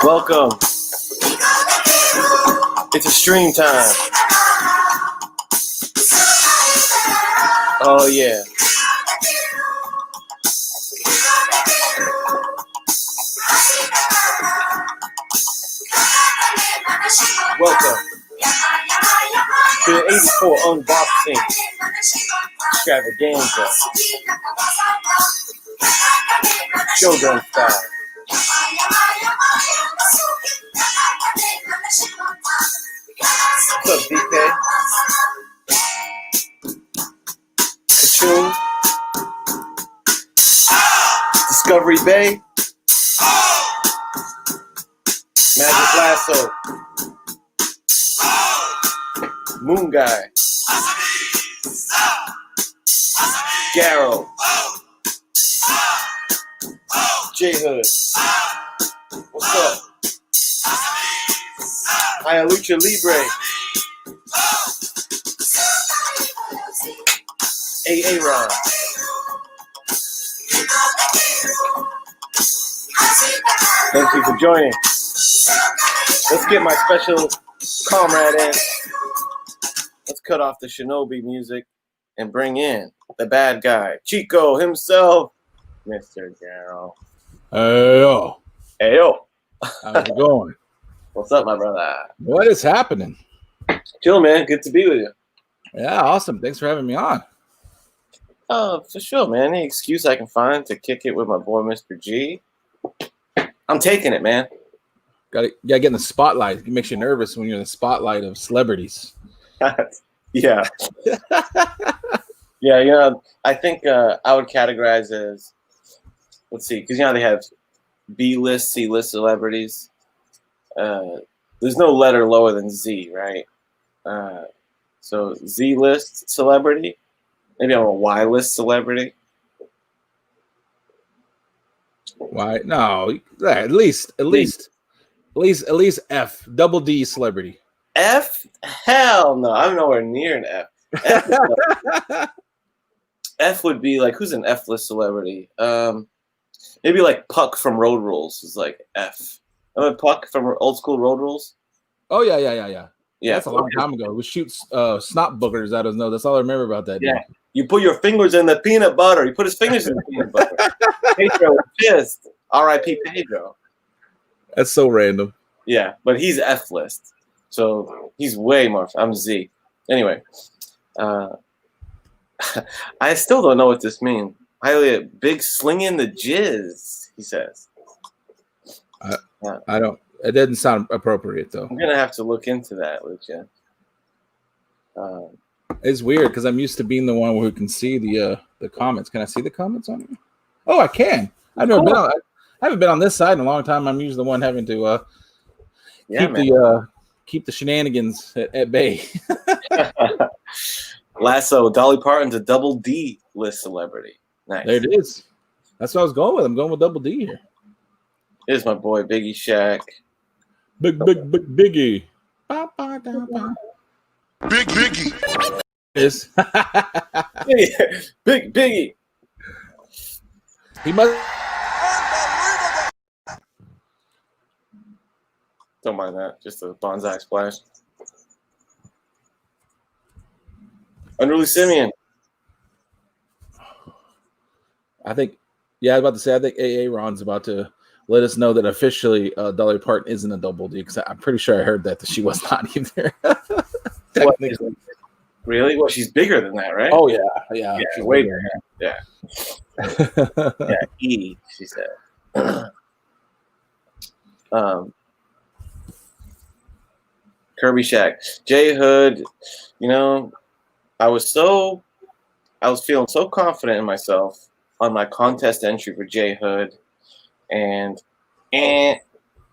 Welcome. It's a stream time. Oh yeah. Welcome to the 84 unboxing extravaganza. Shogun style. What's up, DK? Kachoon? Discovery Bay? Magic Lasso? Moon Guy? Garrel? J-Hood? What's up? Lucha Libre? Ron. Thank you for joining. Let's get my special comrade in. Let's cut off the Shinobi music and bring in the bad guy, Chico himself, Mr. Garrell. Hey yo. Hey yo. How's it going? What's up, my brother? What is happening? Chill, man. Good to be with you. Yeah, awesome. Thanks for having me on. For sure, man. Any excuse I can find to kick it with my boy, Mr. G. I'm taking it, man. Gotta get in the spotlight. It makes you nervous when you're in the spotlight of celebrities. Yeah. Yeah, you know, I think I would categorize as, let's see, because, you know, they have B-list, C-list celebrities. There's no letter lower than Z, right? So Z-list celebrity. Maybe I'm a Y-list celebrity. Why? No, at least F, double D celebrity. F? Hell no, I'm nowhere near an F. F would be like, who's an F-list celebrity? Maybe like Puck from Road Rules is like F. Remember Puck from Old School Road Rules? Oh yeah. Yeah, That's a long time ago. We shoot snot boogers out of his nose. That's all I remember about that. Yeah. Day. You put your fingers in the peanut butter. You put his fingers in the peanut butter. Pedro was pissed. R.I.P. Pedro. That's so random. Yeah, but he's F list. So he's way more. I'm Z. Anyway, I still don't know what this means. Highly big slinging the jizz, he says. I don't. It didn't sound appropriate though. I'm gonna have to look into that, Lucha. It's weird because I'm used to being the one who can see the comments. Can I see the comments on here? Oh, I can. I haven't been on this side in a long time. I'm usually the one having to keep the shenanigans at bay. Lasso, Dolly Parton's a double D list celebrity. Nice. There it is. That's what I was going with. I'm going with double D here. Here's my boy Biggie Shaq. Big Biggie. Big Biggie. Is Big Biggie. He must. Don't mind that. Just a bonsai splash. Unruly Simeon. I think. Yeah, I was about to say. I think Ron's about to let us know that officially Dolly Parton isn't a double D, because I'm pretty sure I heard that she was not either. Technically. Really? Well, she's bigger than that, right? Oh yeah. She's way bigger. Yeah. Yeah. E. She said. Kirby Shack, J Hood. You know, I was feeling so confident in myself on my contest entry for J Hood, and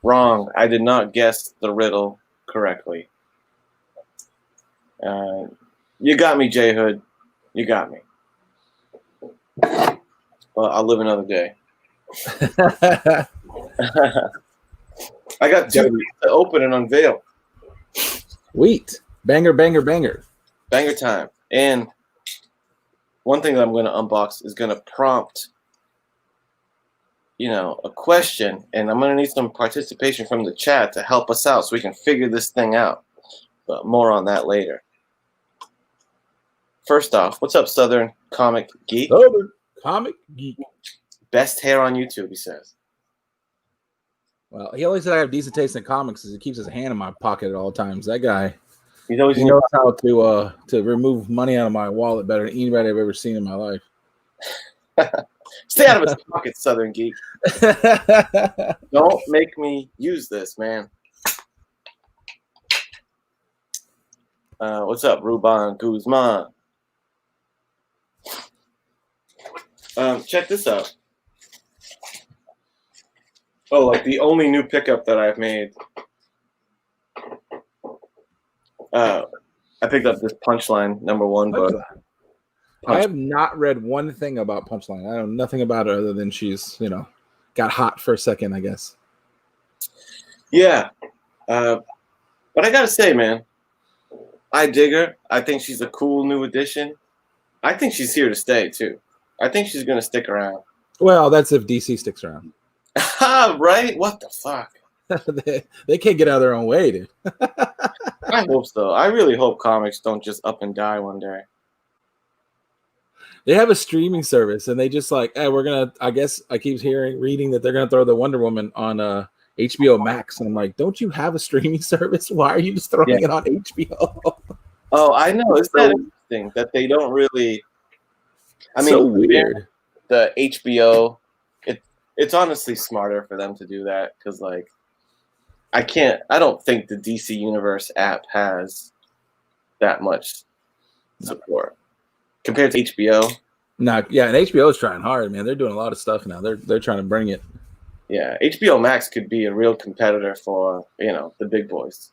wrong. I did not guess the riddle correctly. You got me, J Hood. You got me. Well, I'll live another day. I got two to open and unveil. Sweet. Banger, banger, banger. Banger time. And one thing that I'm going to unbox is going to prompt, a question, and I'm going to need some participation from the chat to help us out so we can figure this thing out. But more on that later. First off, what's up, Southern Comic Geek? Southern Comic Geek. Best hair on YouTube, he says. Well, he always said I have decent taste in comics because he keeps his hand in my pocket at all times. That guy, He's always he knows how to remove money out of my wallet better than anybody I've ever seen in my life. Stay out of his pocket, Southern Geek. Don't make me use this, man. What's up, Ruban Guzman? Check this out. Oh, like the only new pickup that I've made. I picked up this Punchline #1 book. I have not read one thing about Punchline. I know nothing about her other than she's, got hot for a second, I guess. Yeah. But I gotta say, man, I dig her. I think she's a cool new addition. I think she's here to stay, too. I think she's going to stick around. Well, that's if DC sticks around. Right? What the fuck? they can't get out of their own way, dude. I hope so. I really hope comics don't just up and die one day. They have a streaming service, and they just like, hey, we're going to, I guess I keep reading that they're going to throw the Wonder Woman on HBO Max. And I'm like, don't you have a streaming service? Why are you just throwing it on HBO? Oh, I know. It's that interesting that they don't really. I mean, so weird. The HBO, it's honestly smarter for them to do that because, like, I don't think the DC Universe app has that much support compared to HBO. No, yeah, and HBO is trying hard, man. They're doing a lot of stuff now. They're trying to bring it. Yeah, HBO Max could be a real competitor for the big boys.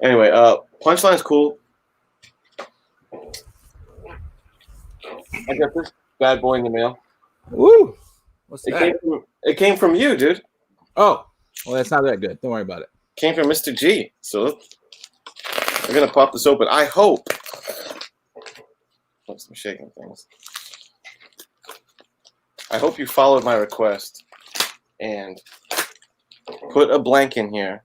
Anyway, Punchline's cool. I got this bad boy in the mail. Woo! What's that? It came from you, dude. Oh, well, that's not that good. Don't worry about it. Came from Mr. G. So I'm gonna pop this open. I hope. Some shaking things. I hope you followed my request and put a blank in here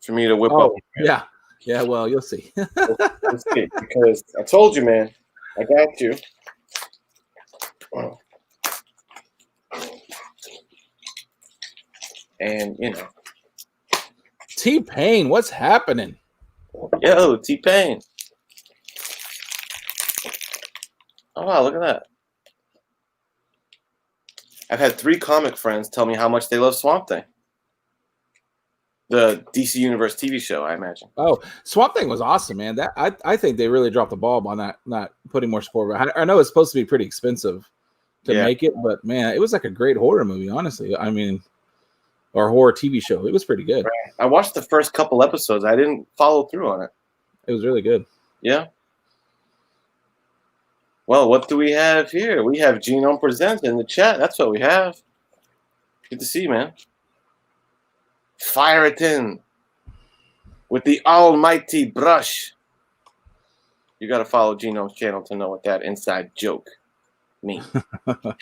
for me to whip up. Yeah. Yeah, well, you'll see. Let's see, because I told you, man, I got you. And, T-Pain, what's happening? Yo, T-Pain. Oh, wow, look at that. I've had 3 comic friends tell me how much they love Swamp Thing. The DC Universe TV show, I imagine. Oh, Swamp Thing was awesome, man. That I think they really dropped the ball on not putting more support. I know it's supposed to be pretty expensive to make it, but man, it was like a great horror movie, honestly. I mean, or horror TV show. It was pretty good. Right. I watched the first couple episodes. I didn't follow through on it. It was really good. Yeah. Well, what do we have here? We have Genome Presents in the chat. That's what we have. Good to see you, man. Fire it in with the almighty brush. You got to follow Genome's channel to know what that inside joke means. I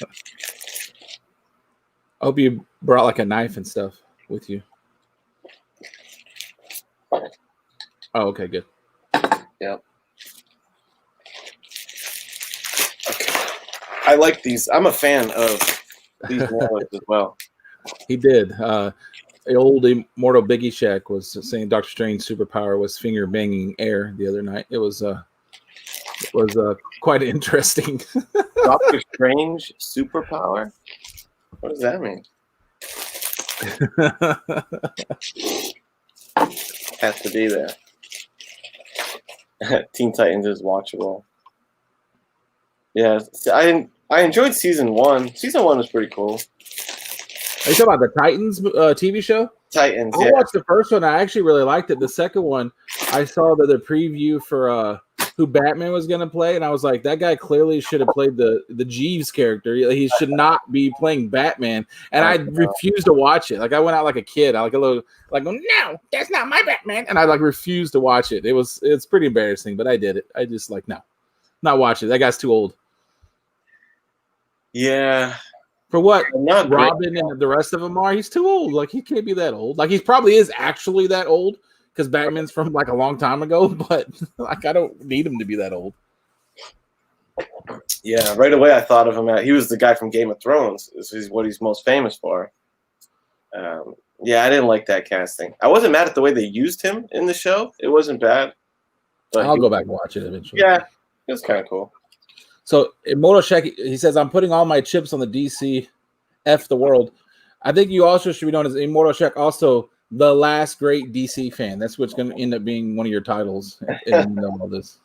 hope you brought like a knife and stuff with you. Oh, okay, good. Yep. Okay. I like these. I'm a fan of these wallets as well. He did. The old Immortal Biggie Shack was saying Doctor Strange's superpower was finger banging air the other night. It was quite interesting. Doctor Strange superpower? What does that mean? Has to be there. Teen Titans is watchable. Yeah, I enjoyed season 1. Season 1 was pretty cool. Are you talking about the Titans TV show? Titans. I watched the first one. I actually really liked it. The second one, I saw the preview for who Batman was going to play, and I was like, that guy clearly should have played the Jeeves character. He should not be playing Batman. And I refused to watch it. Like I went out like a kid. I no, that's not my Batman. And I like refused to watch it. It's pretty embarrassing, but I did it. I just like no, not watch it. That guy's too old. Yeah. For what Not Robin and the rest of them are, he's too old. Like he can't be that old. Like he probably is actually that old. Because Batman's from like a long time ago, but like I don't need him to be that old. Yeah, right away I thought of him. He was the guy from Game of Thrones. This is what he's most famous for. Yeah, I didn't like that casting. I wasn't mad at the way they used him in the show. It wasn't bad. But I'll go back and watch it eventually. Yeah, it was kind of cool. So Immortal Check, he says, I'm putting all my chips on the DC F the world. I think you also should be known as Immortal Check, also the last great DC fan. That's what's going to end up being one of your titles. And you know all this.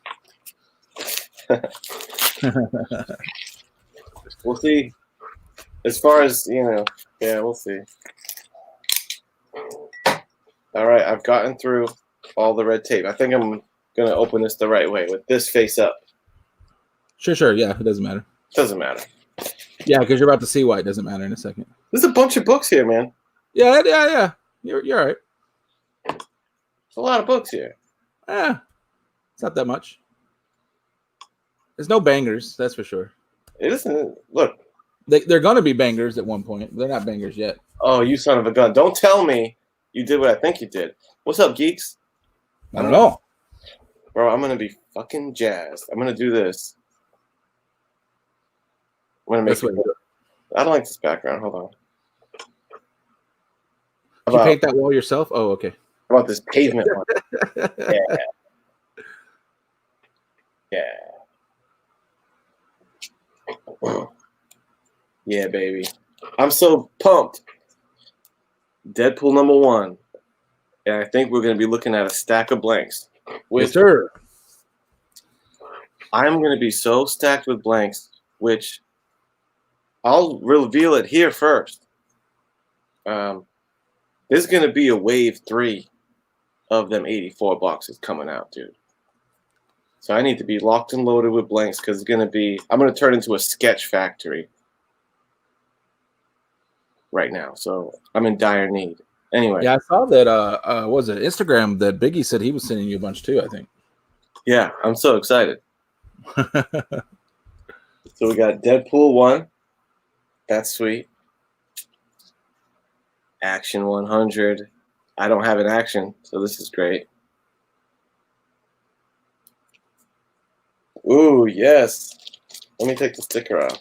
We'll see. As far as, yeah, we'll see. All right, I've gotten through all the red tape. I think I'm going to open this the right way with this face up. Sure. Yeah, it doesn't matter. Doesn't matter. Yeah, because you're about to see why it doesn't matter in a second. There's a bunch of books here, man. Yeah. You're all right. There's a lot of books here. Yeah, it's not that much. There's no bangers, that's for sure. It isn't. Look. They're going to be bangers at one point. They're not bangers yet. Oh, you son of a gun. Don't tell me you did what I think you did. What's up, geeks? I don't know. Bro, I'm going to be fucking jazzed. I'm going to do this. I'm going to make it. I don't like this background. Hold on. Did you paint that wall yourself? Oh, okay. How about this pavement one? Yeah. Yeah, baby. I'm so pumped. Deadpool #1. And I think we're going to be looking at a stack of blanks. Yes, sir. I'm going to be so stacked with blanks, which I'll reveal it here first. There's going to be a wave 3 of them 84 boxes coming out, dude. So I need to be locked and loaded with blanks because it's going to be – I'm going to turn into a sketch factory right now. So I'm in dire need. Anyway. Yeah, I saw that was it Instagram that Biggie said he was sending you a bunch too, I think. Yeah, I'm so excited. So we got Deadpool 1. That's sweet. Action 100. I don't have an action, so this is great. Ooh, yes. Let me take the sticker off.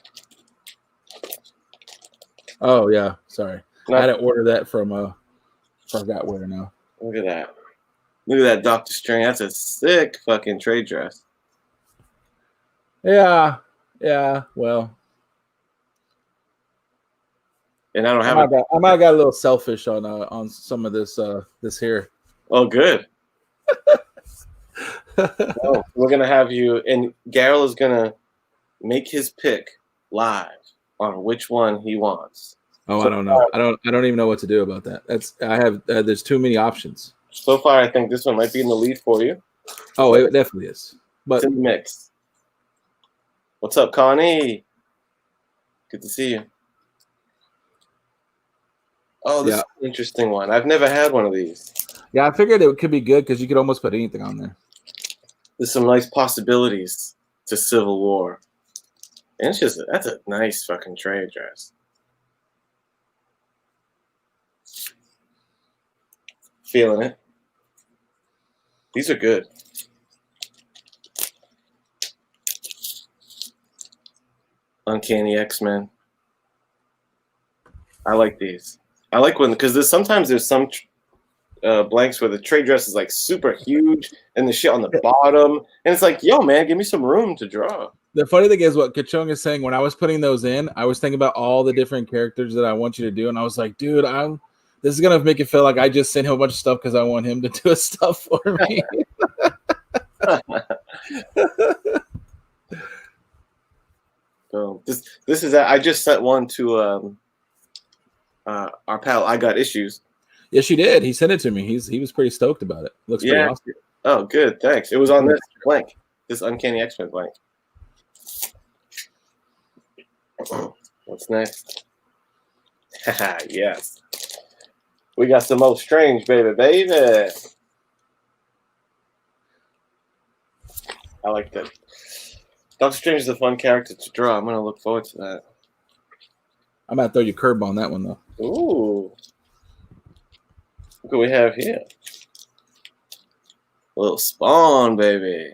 Oh, yeah. Sorry. I had to order that from forgot where now. Look at that. Look at that Dr. Strange. That's a sick fucking trade dress. Yeah. Well. And I don't have I might have got a little selfish on some of this here. Oh, good. No, we're gonna have you, and Garrell is gonna make his pick live on which one he wants. Oh, I don't know. I don't even know what to do about that. There's too many options. So far, I think this one might be in the lead for you. Oh, it definitely is. But it's in the mix. What's up, Connie? Good to see you. Oh, this is an interesting one. I've never had one of these. Yeah, I figured it could be good because you could almost put anything on there. There's some nice possibilities to Civil War. And that's a nice fucking trade dress. Feeling it. These are good. Uncanny X-Men. I like these. I like because sometimes there's some blanks where the trade dress is like super huge and the shit on the bottom, and it's like, yo, man, give me some room to draw. The funny thing is what Kachung is saying. When I was putting those in, I was thinking about all the different characters that I want you to do, and I was like, dude, this is gonna make it feel like I just sent him a bunch of stuff because I want him to do his stuff for me. So this is I just sent one to our pal. I got issues. Yes, you did. He sent it to me. He was pretty stoked about it. Looks pretty awesome. Oh, good. Thanks. It was on this blank. this Uncanny X-Men blank. What's next? Haha, yes. We got some old Strange, baby. I like that. Doctor Strange is a fun character to draw. I'm gonna look forward to that. I'm about to throw you a curb on that one though. Ooh. Look what we have here. A little Spawn, baby.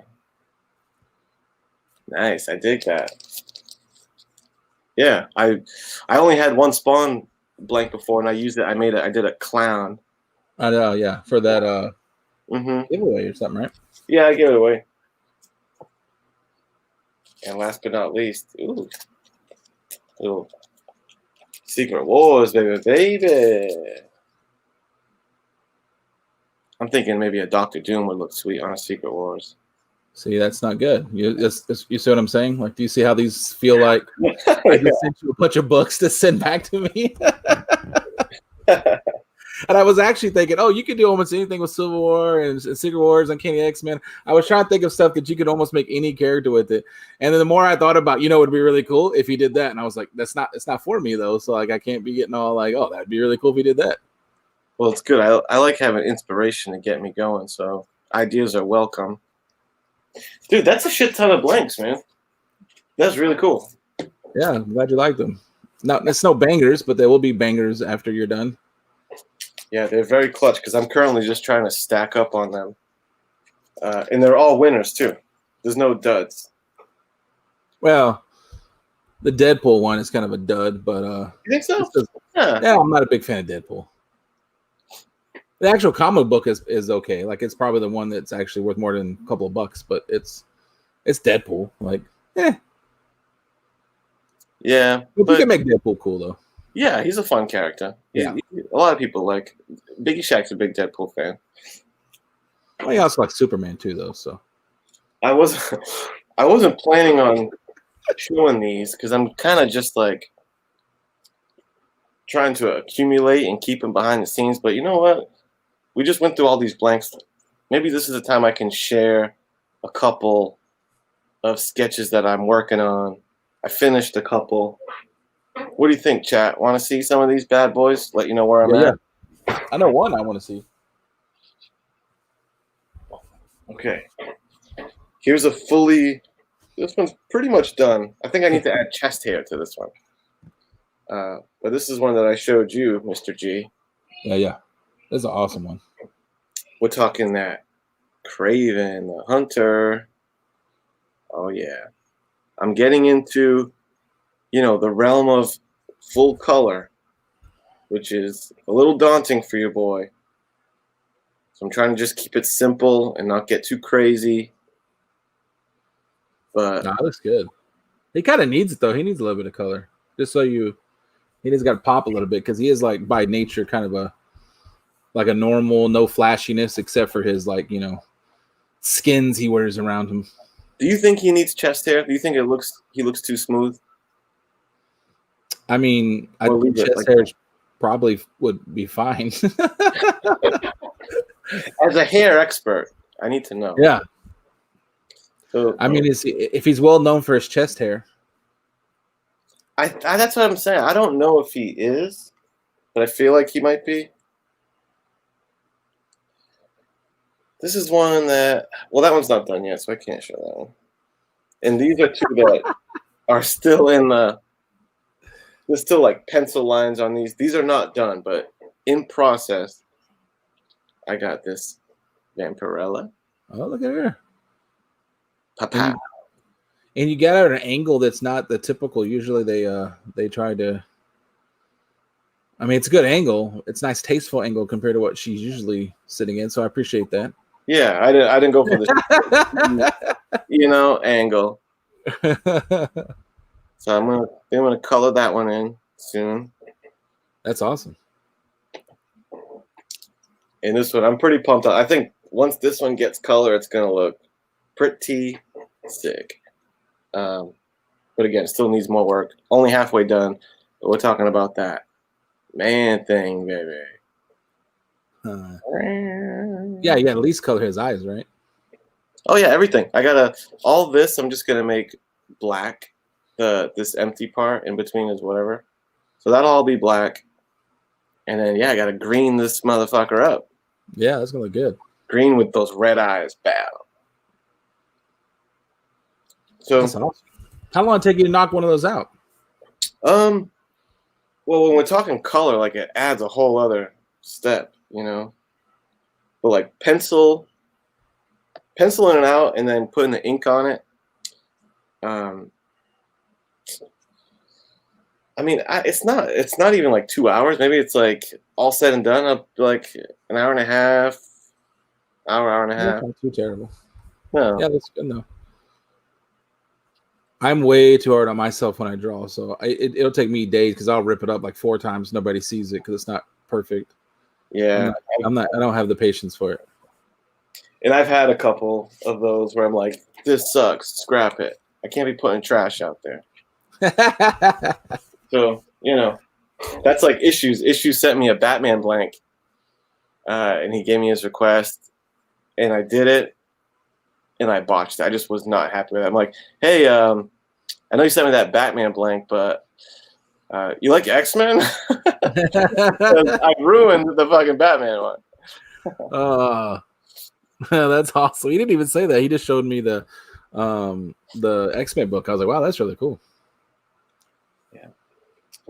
Nice, I dig that. Yeah, I only had one Spawn blank before, and I used it. I did a clown. I know, yeah, for that giveaway or something, right? Yeah, I gave it away. And last but not least, ooh, little Secret Wars, baby. I'm thinking maybe a Doctor Doom would look sweet on a Secret Wars. See, that's not good. You see what I'm saying? Like, do you see how these feel like? I just sent you a bunch of books to send back to me. And I was actually thinking, oh, you could do almost anything with Civil War and Secret Wars and Uncanny X-Men. I was trying to think of stuff that you could almost make any character with it. And then the more I thought about, it would be really cool if he did that. And I was like, it's not for me though. So like, I can't be getting all like, oh, that'd be really cool if he did that. Well, it's good. I like having inspiration to get me going. So ideas are welcome. Dude, that's a shit ton of blanks, man. That's really cool. Yeah, I'm glad you liked them. Now, it's no bangers, but there will be bangers after you're done. Yeah, they're very clutch because I'm currently just trying to stack up on them. And they're all winners, too. There's no duds. Well, the Deadpool one is kind of a dud, but you think so? Yeah, I'm not a big fan of Deadpool. The actual comic book is okay. Like, it's probably the one that's actually worth more than a couple of bucks, but it's Deadpool. Like, Yeah. But you can make Deadpool cool, though. Yeah, he's a fun character. Yeah. A lot of people like Biggie Shaq's a big Deadpool fan. Well, he also likes Superman too, though. So I wasn't planning on showing these because I'm kind of just like trying to accumulate and keep them behind the scenes. But you know what? We just went through all these blanks. Maybe this is the time I can share a couple of sketches that I'm working on. I finished a couple. What do you think, chat? Want to see some of these bad boys? Let you know where I'm at? Yeah. I know one I want to see. Okay. Here's a this one's pretty much done. I think I need to add chest hair to this one. But this is one that I showed you, Mr. G. Yeah. This is an awesome one. We're talking that Craven, the Hunter. Oh, yeah. I'm getting into, the realm of full color, which is a little daunting for your boy. So I'm trying to just keep it simple and not get too crazy. But that looks good. He kind of needs it, though. He needs a little bit of color. Just so he just got to pop a little bit because he is, like, by nature kind of a normal, no flashiness except for his, like, skins he wears around him. Do you think he needs chest hair? Do you think he looks too smooth? I mean, I think chest hair probably would be fine. As a hair expert, I need to know. Yeah. So, I mean, if he's well known for his chest hair. I that's what I'm saying. I don't know if he is, but I feel like he might be. This is one that that one's not done yet, so I can't show that one. And these are two that are still in the. There's still like pencil lines on these. These are not done, but in process. I got this Vampirella. Oh, look at her. Papa. And you got her at an angle that's not the typical. Usually they try to. I mean, it's a good angle. It's a nice, tasteful angle compared to what she's usually sitting in. So I appreciate that. Yeah, I didn't go for the angle. So I'm gonna color that one in soon. That's awesome. And this one, I'm pretty pumped up. I think once this one gets color, it's gonna look pretty sick. But again, it still needs more work. Only halfway done. But we're talking about that man thing, baby. Yeah, you got at least color his eyes, right? Oh yeah, everything. I gotta all this. I'm just gonna make black. This empty part in between is whatever. So that'll all be black. And then yeah, I gotta green this motherfucker up. Yeah, that's gonna look good. Green with those red eyes. Bow. So That's awesome. How long did it take you to knock one of those out? well, when we're talking color, like it adds a whole other step, you know. But like penciling it out and then putting the ink on it. I mean, it's not even like 2 hours. Maybe it's like all said and done up like an hour and a half, hour and a half. That's not too terrible. No. Yeah, that's good though. I'm way too hard on myself when I draw, so it'll take me days because I'll rip it up like 4 times. Nobody sees it because it's not perfect. Yeah, I don't have the patience for it. And I've had a couple of those where I'm like, this sucks, scrap it. I can't be putting trash out there. So, you know, that's like Issues. Issues sent me a Batman blank, and he gave me his request, and I did it, and I botched it. I just was not happy with it. I'm like, hey, I know you sent me that Batman blank, but you like X-Men? I ruined the fucking Batman one. That's awesome. He didn't even say that. He just showed me the X-Men book. I was like, wow, that's really cool. Yeah.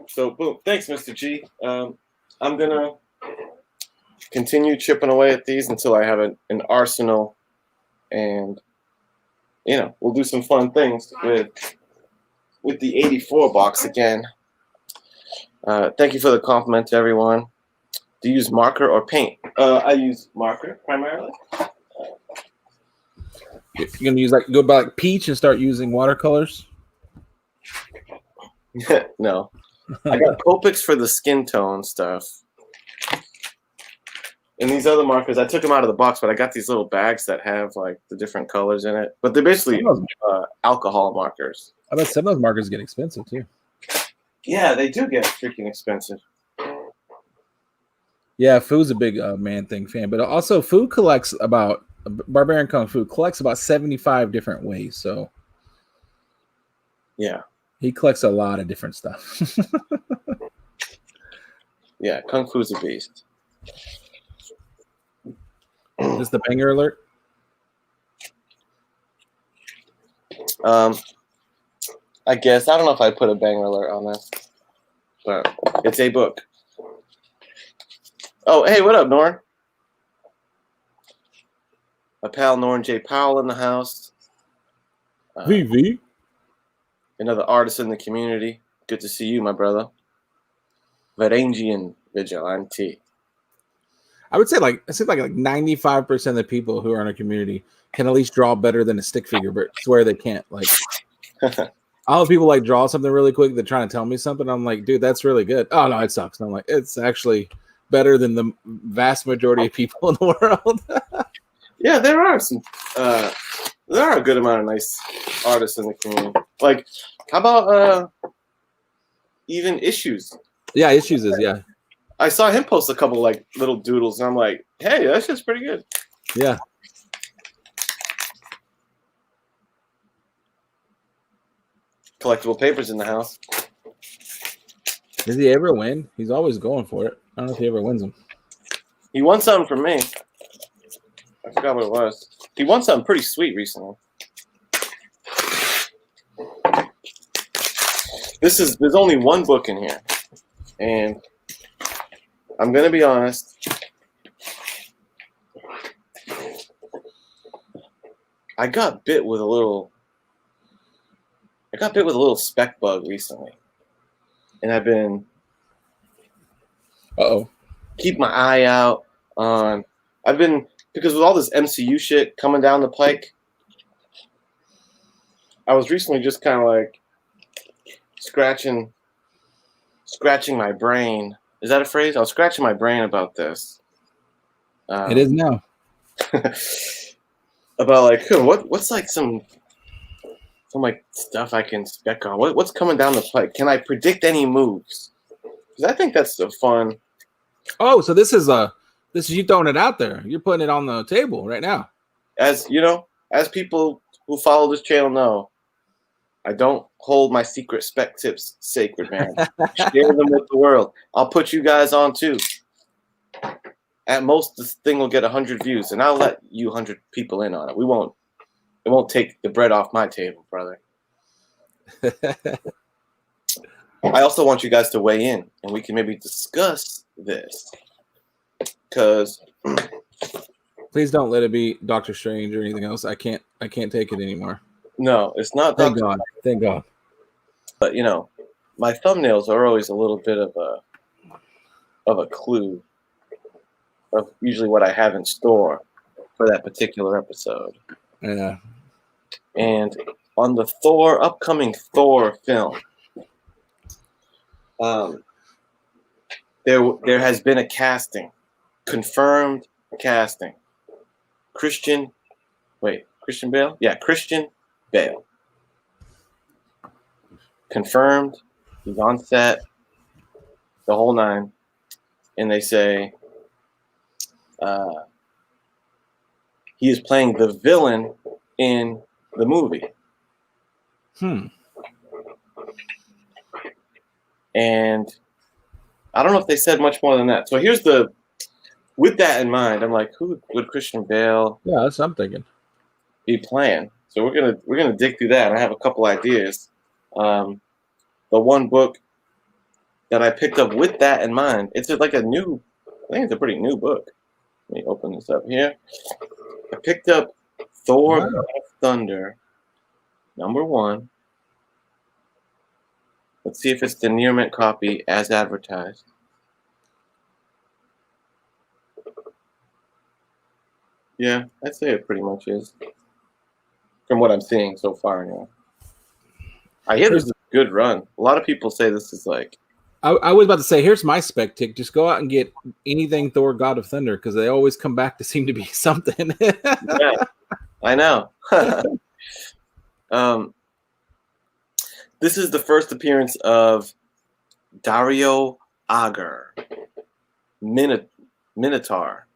So, boom. Thanks, Mr. G. I'm going to continue chipping away at these until I have an arsenal, and, you know, we'll do some fun things with the 84 box again. Thank you for the compliment to everyone. Do you use marker or paint? I use marker primarily. You're gonna use go by like peach and start using watercolors? No, I got Copics for the skin tone stuff, and these other markers I took them out of the box, but I got these little bags that have like the different colors in it. But they're basically alcohol markers. I bet some of those markers get expensive too. Yeah, they do get freaking expensive. Yeah, Foo's a big Man Thing fan, but also Foo collects about Barbarian Kung Fu collects about 75 different ways. So yeah, he collects a lot of different stuff. Yeah, Kung Fu's a beast. Is this the banger alert? I guess I don't know if I put a banger alert on this, but it's a book. Oh, hey, what up, Norn? My pal Norn J. Powell in the house. VV. Another artist in the community. Good to see you, my brother. Varangian Vigilante. I would say like 95% of the people who are in our community can at least draw better than a stick figure, but swear they can't. Like I'll have people like draw something really quick. They're trying to tell me something. I'm like, dude, that's really good. Oh no, it sucks. And I'm like, it's actually better than the vast majority of people in the world. Yeah, there are some. There are a good amount of nice artists in the community. Like, how about even Issues? Yeah, Issues is I saw him post a couple like little doodles, and I'm like, hey, that's just pretty good. Yeah. Collectible papers in the house. Does he ever win? He's always going for it. I don't know if he ever wins them. He won something from me. I forgot what it was. He won something pretty sweet recently. There's only one book in here, and I'm gonna be honest. I got bit with a little spec bug recently, and I've been keep my eye out on. Because with all this MCU shit coming down the pike, I was recently just kind of like scratching my brain. Is that a phrase? I was scratching my brain about this. It is now. About like what's like some like stuff I can spec on. What's coming down the pike? Can I predict any moves? Because I think that's the fun. Oh, so this is you throwing it out there. You're putting it on the table right now. As you know, as people who follow this channel know, I don't hold my secret spec tips sacred, man. Share them with the world. I'll put you guys on too. At most, this thing will get 100 views, and I'll let you 100 people in on it. It won't take the bread off my table, brother. I also want you guys to weigh in, and we can maybe discuss this. Because please don't let it be Doctor Strange or anything else. I can't take it anymore. No, it's not. Thank God. Thank God. But you know, my thumbnails are always a little bit of a clue of usually what I have in store for that particular episode. Yeah. And on the upcoming Thor film, there has been a casting, confirmed casting. Christian Bale? Yeah, Christian Bale. Confirmed. He's on set. The whole nine. And they say he is playing the villain in the movie. And I don't know if they said much more than that. So with that in mind, I'm like, who would Christian Bale? Yeah, that's what I'm thinking. Be playing. So we're gonna dig through that. I have a couple ideas. The one book that I picked up with that in mind, I think it's a pretty new book. Let me open this up here. I picked up Thor: God of Thunder, #1. Let's see if it's the near mint copy as advertised. Yeah, I'd say it pretty much is. From what I'm seeing so far now. I hear this is a good run. A lot of people say this is like... I was about to say, here's my spec tick. Just go out and get anything Thor God of Thunder, because they always come back to seem to be something. Yeah, I know. This is the first appearance of Dario Agger. Minotaur.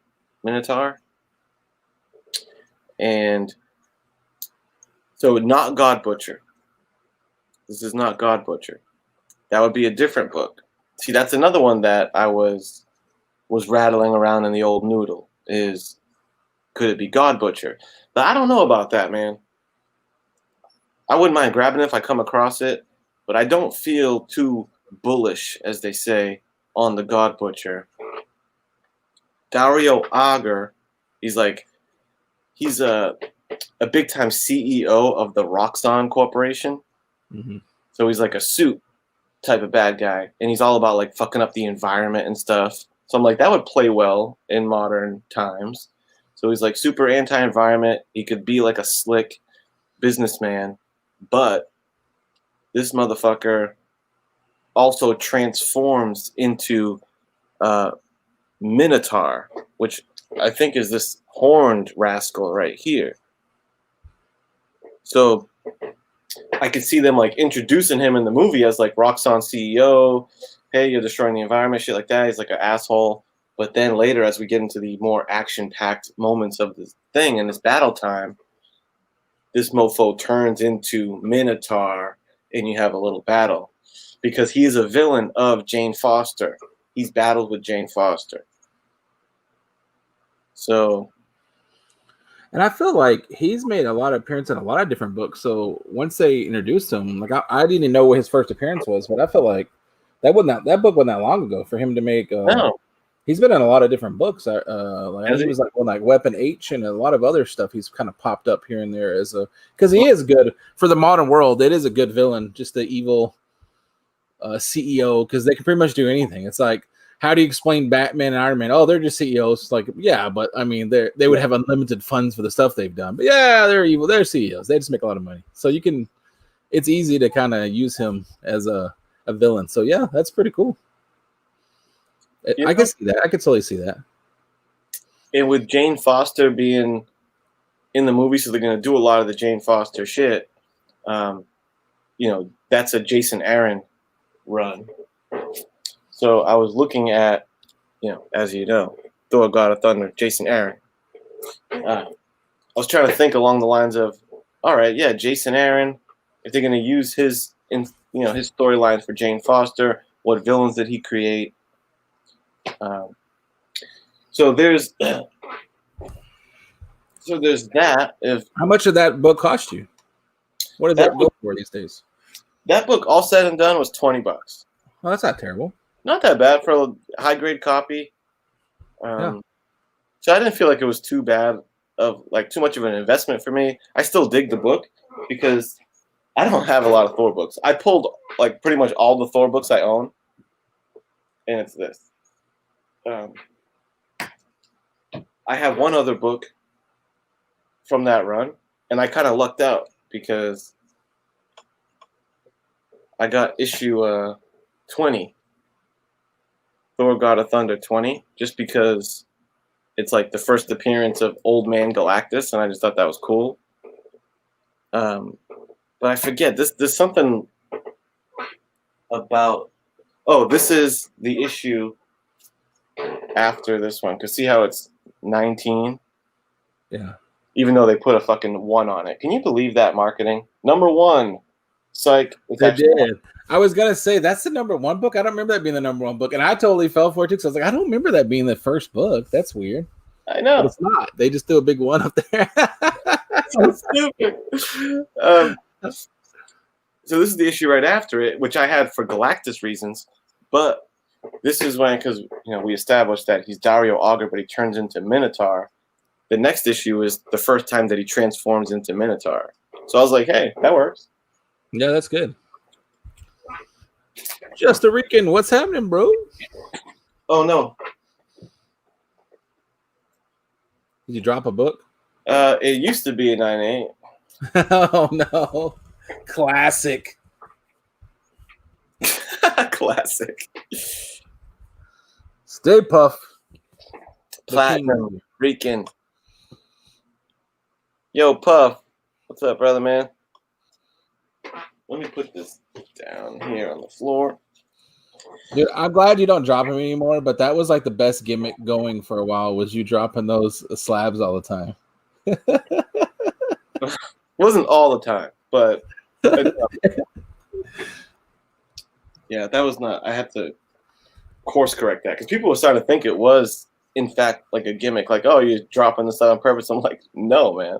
And so not God Butcher. This is not God Butcher. That would be a different book. See, that's another one that I was rattling around in the old noodle. Could it be God Butcher? But I don't know about that, man. I wouldn't mind grabbing it if I come across it, but I don't feel too bullish, as they say, on the God Butcher. Dario Agger, he's a big-time CEO of the Roxxon Corporation. Mm-hmm. So he's like a suit type of bad guy, and he's all about like fucking up the environment and stuff. So I'm like, that would play well in modern times. So he's like super anti-environment. He could be like a slick businessman, but this motherfucker also transforms into Minotaur, which I think is this horned rascal right here. So I could see them like introducing him in the movie as like Roxxon CEO. Hey, you're destroying the environment, shit like that. He's like an asshole. But then later, as we get into the more action-packed moments of this thing in this battle time, this mofo turns into Minotaur, and you have a little battle because he's a villain of Jane Foster. He's battled with Jane Foster. So. And I feel like he's made a lot of appearances in a lot of different books. So once they introduced him, like I didn't even know what his first appearance was, but I feel like that book wasn't that long ago for him to make. No. He's been in a lot of different books. I think he was like on like Weapon H and a lot of other stuff. He's kind of popped up here and there because he is good for the modern world. It is a good villain, just the evil CEO, because they can pretty much do anything. It's like, how do you explain Batman and Iron Man? Oh, they're just CEOs. Like, yeah, but I mean, they would have unlimited funds for the stuff they've done. But yeah, they're evil. They're CEOs. They just make a lot of money. So it's easy to kind of use him as a villain. So yeah, that's pretty cool. I can see that. I could totally see that. And with Jane Foster being in the movie, so they're going to do a lot of the Jane Foster shit. That's a Jason Aaron run. So I was looking at, as you know, Thor: God of Thunder, Jason Aaron. was trying to think along the lines of, all right, yeah, Jason Aaron, if they're going to use his storyline for Jane Foster, what villains did he create? So there's that. If How much did that book cost you? What does that go for these days? that book, all said and done, was $20. Oh, that's not terrible. Not that bad for a high grade copy. Yeah. So I didn't feel like it was too bad of like too much of an investment for me. I still dig the book because I don't have a lot of Thor books. I pulled like pretty much all the Thor books I own, and it's this. I have one other book from that run, and I kind of lucked out because I got issue 20, Thor God of Thunder 20, just because it's like the first appearance of Old Man Galactus, and I just thought that was cool. But I forget, there's something about, this is the issue after this one, because see how it's 19? Yeah. Even though they put a fucking 1 on it. Can you believe that marketing? Number 1. Psych. They did. I was gonna say that's the number 1 book. I don't remember that being the number 1 book, and I totally fell for it too. Because I was like, I don't remember that being the first book. That's weird. I know. But it's not. They just threw a big 1 up there. So stupid. So this is the issue right after it, which I had for Galactus reasons, but this is when, because we established that he's Dario Augur, but he turns into Minotaur. The next issue is the first time that he transforms into Minotaur. So I was like, hey, that works. Yeah, that's good. Just a Rican, what's happening, bro? Oh no. Did you drop a book? It used to be a 9.8. Oh no. Classic. Classic. Stay Puff. Platinum Rican. Yo, Puff. What's up, brother, man? Let me put this down here on the floor. Dude, I'm glad you don't drop them anymore, but that was like the best gimmick going for a while, was you dropping those slabs all the time. Wasn't all the time, but yeah, that was not. I had to course correct that because people were starting to think it was, in fact, like a gimmick. Like, oh, you're dropping this out on purpose. I'm like, no, man.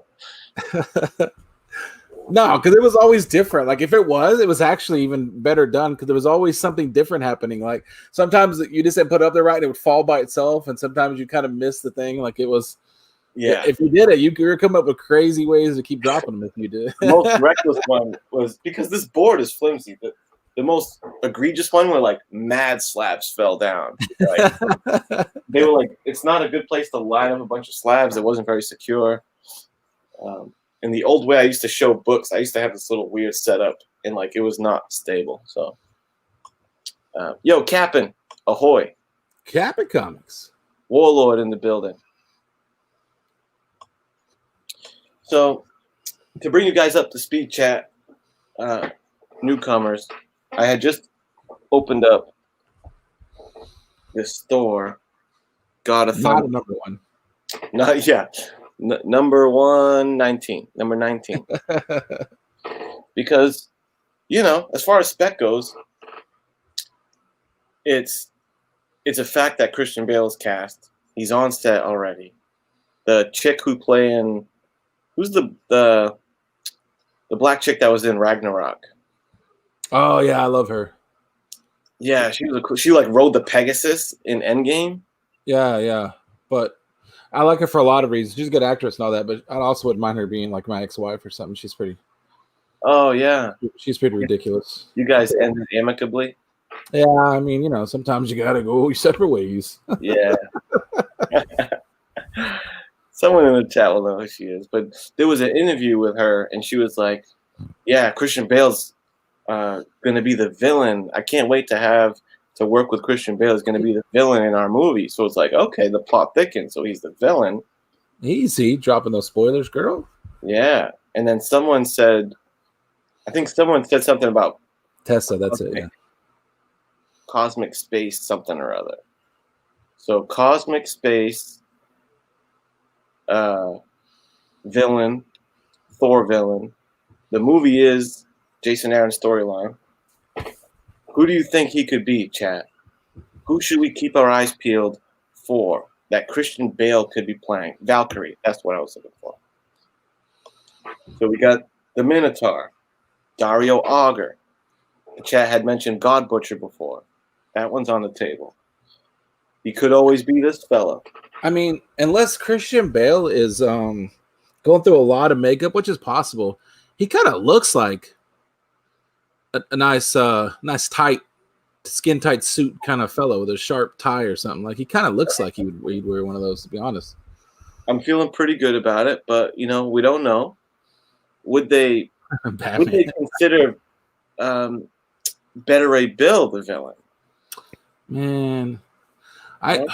No, because it was always different. Like if it was actually even better done because there was always something different happening. Like sometimes you just didn't put it up there right and it would fall by itself, and sometimes you kind of miss the thing. Like it was. Yeah. If you did it, you could come up with crazy ways to keep dropping them if you did. The most reckless one was because this board is flimsy. The most egregious one where like mad slabs fell down. Like, they were like, it's not a good place to line up a bunch of slabs. It wasn't very secure. In the old way I used to show books, I used to have this little weird setup, and like it was not stable. So, yo, Cap'n, ahoy! Cap'n Comics, Warlord in the building. So, to bring you guys up to speed, chat, newcomers, I had just opened up this store. God of Thunder. not a number 1. Not yeah. Number 119. Number 19. Because, as far as spec goes, it's a fact that Christian Bale is cast. He's on set already. The chick who's the black chick that was in Ragnarok? Oh yeah, I love her. Yeah, she like rode the Pegasus in Endgame. Yeah, but I like her for a lot of reasons. She's a good actress and all that, but I also wouldn't mind her being like my ex-wife or something. She's pretty. Oh yeah, she's pretty ridiculous. You guys ended amicably. Yeah, I mean, sometimes you gotta go your separate ways. Yeah. Someone in the chat will know who she is, but there was an interview with her, and she was like, "Yeah, Christian Bale's going to be the villain. I can't wait to work with Christian Bale. He's going to be the villain in our movie." So it's like, okay, the plot thickens, so he's the villain. Easy, dropping those spoilers, girl. Yeah, and then someone said something about Tessa. That's it. Yeah. Cosmic space, something or other. So cosmic space. villain, Thor villain. The movie is Jason Aaron's storyline. Who do you think he could be, chat? Who should we keep our eyes peeled for that Christian Bale could be playing? Valkyrie, that's what I was looking for. So we got the Minotaur, Dario Auger. The chat had mentioned God Butcher before. That one's on the table. He could always be this fella. I mean, unless Christian Bale is going through a lot of makeup, which is possible, he kind of looks like a nice tight, skin tight suit kind of fellow with a sharp tie or something. Like he kind of looks like he'd wear one of those. To be honest, I'm feeling pretty good about it, but we don't know. Would they consider Better Ray Bill the villain? Man, I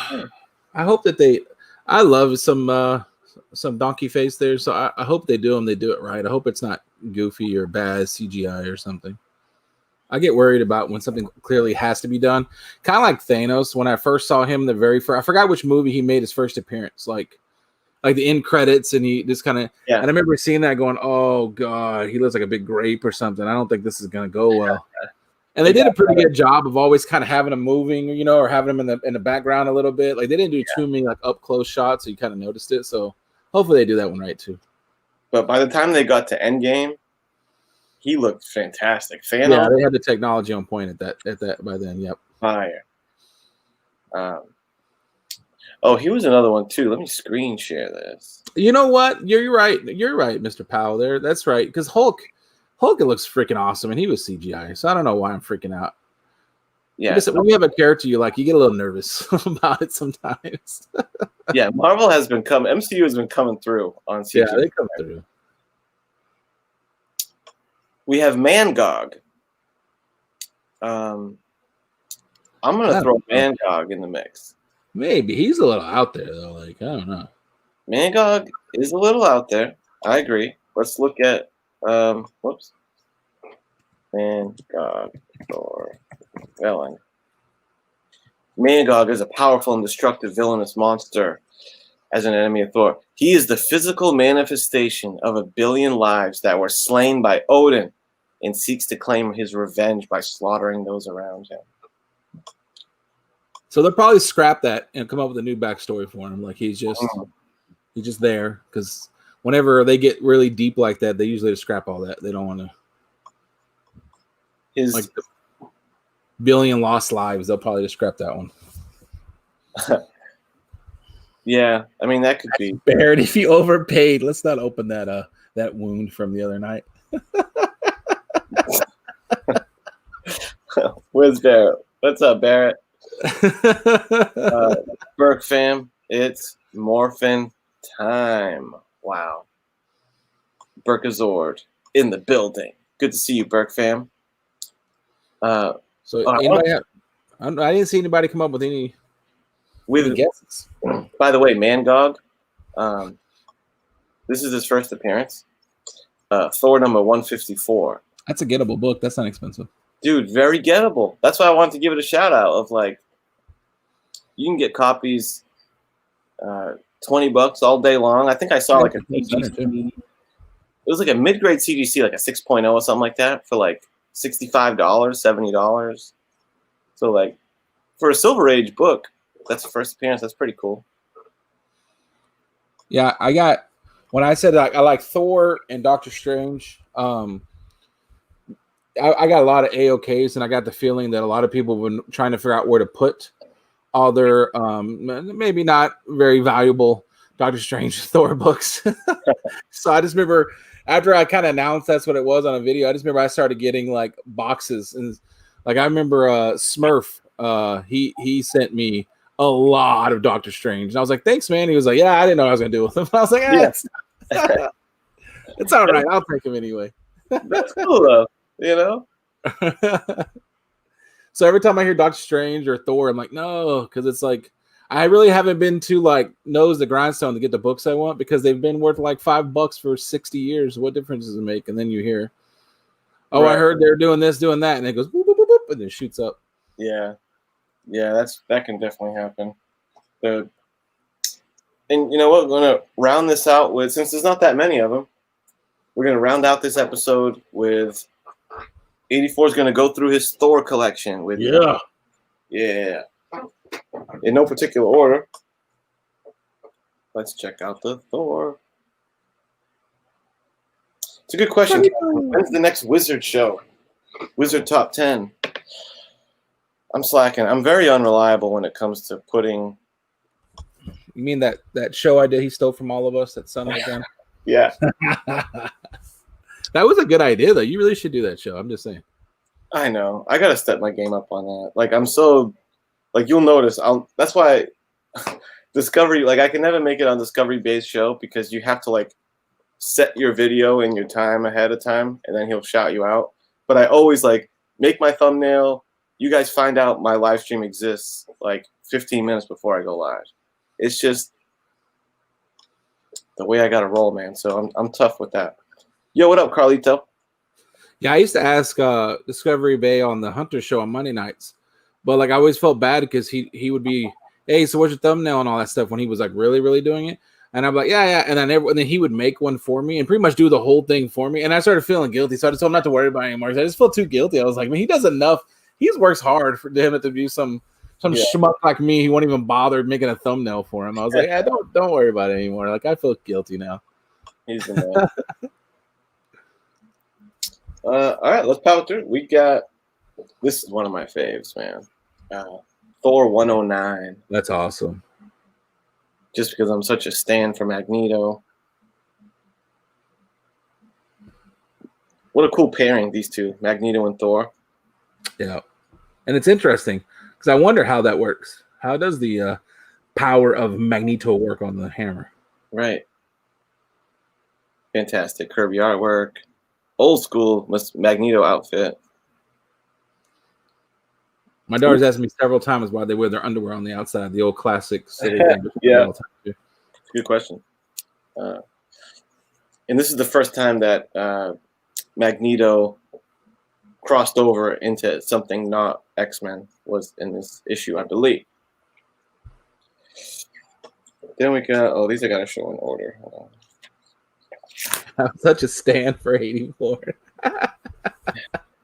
hope that they. I love some donkey face there, so I hope they do them. They do it right. I hope it's not goofy or bad CGI or something. I get worried about when something clearly has to be done. Kind of like Thanos when I first saw him. The very first, I forgot which movie he made his first appearance. Like the end credits, and he just kind of. Yeah. And I remember seeing that, going, "Oh God, he looks like a big grape or something." I don't think this is going to go well. And they did a pretty good job of always kind of having him moving, or having him in the background a little bit. Like they didn't do too many like up close shots, so you kind of noticed it. So hopefully they do that one right too. But by the time they got to Endgame, he looked fantastic. Yeah, they had the technology on point at that by then. Yep. Fire. He was another one too. Let me screen share this. You know what? You're right. You're right, Mr. Powell. There, that's right. Because Hulk, it looks freaking awesome, and he was CGI. So I don't know why I'm freaking out. Yeah, when you have a character you like, you get a little nervous about it sometimes. Yeah, Marvel has been coming. MCU has been coming through on CGI. Yeah, they come through. We have Mangog. I'm gonna throw Mangog in the mix. Maybe he's a little out there though. Like I don't know. Mangog is a little out there. I agree. Let's look at whoops. Mangog or villain. Mangog is a powerful and destructive villainous monster as an enemy of Thor. He is the physical manifestation of 1 billion lives that were slain by Odin and seeks to claim his revenge by slaughtering those around him. So they'll probably scrap that and come up with a new backstory for him. Like he's just there because whenever they get really deep like that, they usually just scrap all that. They don't want to. Like the 1 billion lost lives, they'll probably just scrap that one. Yeah, I mean that could be Barrett. If you overpaid, let's not open that wound from the other night. Where's Barrett? What's up, Barrett? Burke fam, it's morphin time. Wow. Burkazord in the building. Good to see you, Burke fam. I didn't see anybody come up with any guesses. By the way, Mangog, this is his first appearance. Thor number 154. That's a gettable book. That's not expensive. Dude, very gettable. That's why I wanted to give it a shout out of like, you can get copies $20 all day long. I think I saw like a CGC. It was like a mid-grade CGC, like a 6.0 or something like that for like $65, $70. So like for a Silver Age book, that's the first appearance. That's pretty cool. Yeah, when I said I like Thor and Doctor Strange, I got a lot of AOKs, and I got the feeling that a lot of people have been trying to figure out where to put all their maybe not very valuable Doctor Strange Thor books. So I just remember after I kind of announced that's what it was on a video, I just remember I started getting like boxes, and like I remember Smurf, he sent me a lot of Doctor Strange, and I was like, "Thanks, man." He was like, "Yeah, I didn't know what I was gonna do with him." I was like, "Yes, it's all right. I'll take him anyway." That's cool though. So every time I hear Doctor Strange or Thor, I'm like, no, because it's like I really haven't been to like nose the grindstone to get the books I want because they've been worth like $5 for 60 years. What difference does it make? And then you hear, oh, right. I heard they're doing this, doing that, and it goes boop, boop, boop, boop, and it shoots up. Yeah, that can definitely happen. And you know what? We're gonna round this out with, since there's not that many of them, we're gonna round out this episode with 84 is gonna go through his Thor collection with you. Yeah. In no particular order. Let's check out the Thor. It's a good question. When's the next Wizard show? Wizard Top 10. I'm slacking. I'm very unreliable when it comes to putting. You mean that show idea he stole from all of us, that Sunlight Gun? Yeah. That was a good idea, though. You really should do that show. I'm just saying. I know. I gotta step my game up on that. Like, I'm so, like, you'll notice. That's why Discovery. Like, I can never make it on Discovery-based show because you have to like set your video and your time ahead of time, and then he'll shout you out. But I always like make my thumbnail. You guys find out my live stream exists like 15 minutes before I go live. It's just the way I gotta roll, man. So I'm tough with that. Yo, what up, Carlito? Yeah, I used to ask Discovery Bay on the Hunter show on Monday nights, but like I always felt bad because he would be, hey, so what's your thumbnail and all that stuff when he was like really, really doing it. And I'm like, yeah. And then he would make one for me and pretty much do the whole thing for me. And I started feeling guilty. So I just told him not to worry about it anymore. I just felt too guilty. I was like, man, he does enough. He works hard for him to do some schmuck like me. He won't even bother making a thumbnail for him. I was like, yeah, don't worry about it anymore. Like I feel guilty now. He's the man. All right, let's power through. We got, this is one of my faves, man. Thor 109. That's awesome. Just because I'm such a stan for Magneto. What a cool pairing, these two, Magneto and Thor. Yeah. And it's interesting because I wonder how that works. How does the power of Magneto work on the hammer? Right. Fantastic Kirby artwork. Old school Magneto outfit. My daughter's asked me several times why they wear their underwear on the outside, the old classic. Yeah. Good question. And this is the first time that Magneto crossed over into something not X-Men was in this issue, I believe. Then we got, oh, these I got to show in order. Hold on. I'm such a stan for 84.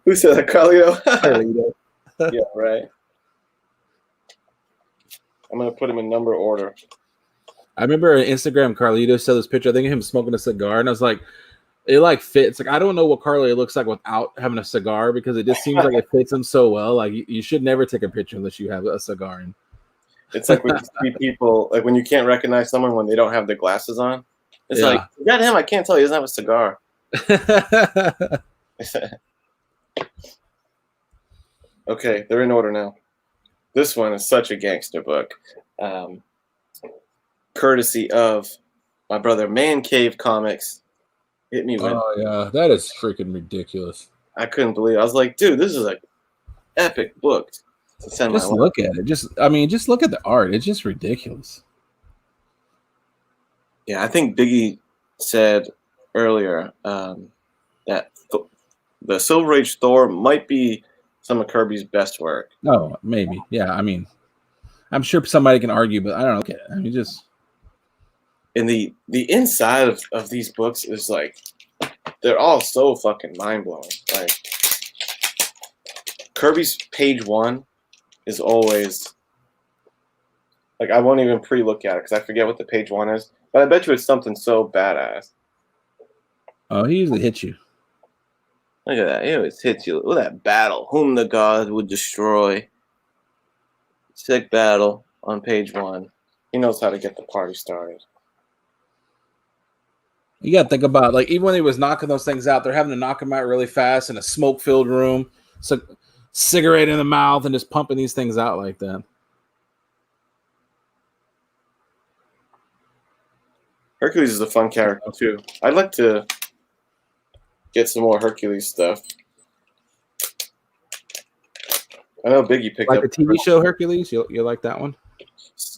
Who said that, Carlito? Yeah, right. I'm going to put him in number order. I remember on Instagram, Carlito said this picture, I think of him smoking a cigar, and I was like, it like fits. Like, I don't know what Carlito looks like without having a cigar because it just seems like it fits him so well. Like, you should never take a picture unless you have a cigar in. It's like when you see people, like when you can't recognize someone when they don't have their glasses on. It's like, you got him, I can't tell he doesn't have a cigar. Okay, they're in order now. This one is such a gangster book. Courtesy of my brother Man Cave Comics. Hit me with. Oh, yeah, that is freaking ridiculous. I couldn't believe it. I was like, dude, this is an epic book to send just my look at it. Just look at the art. It's just ridiculous. Yeah, I think Biggie said earlier that the Silver Age Thor might be some of Kirby's best work. Oh, maybe. Yeah, I mean, I'm sure somebody can argue, but I don't know. Okay, I mean, just. And the inside of these books is like, they're all so fucking mind-blowing. Like, Kirby's page 1 is always, like, I won't even pre-look at it because I forget what the page 1 is. But I bet you it's something so badass. Oh, he usually hits you. Look at that. He always hits you. Look at that battle. Whom the gods would destroy. Sick battle on page 1. He knows how to get the party started. You got to think about, like, even when he was knocking those things out, they're having to knock them out really fast in a smoke-filled room. So, cigarette in the mouth and just pumping these things out like that. Hercules is a fun character, too. I'd like to get some more Hercules stuff. I know Biggie picked like up the TV show Hercules. You like that one?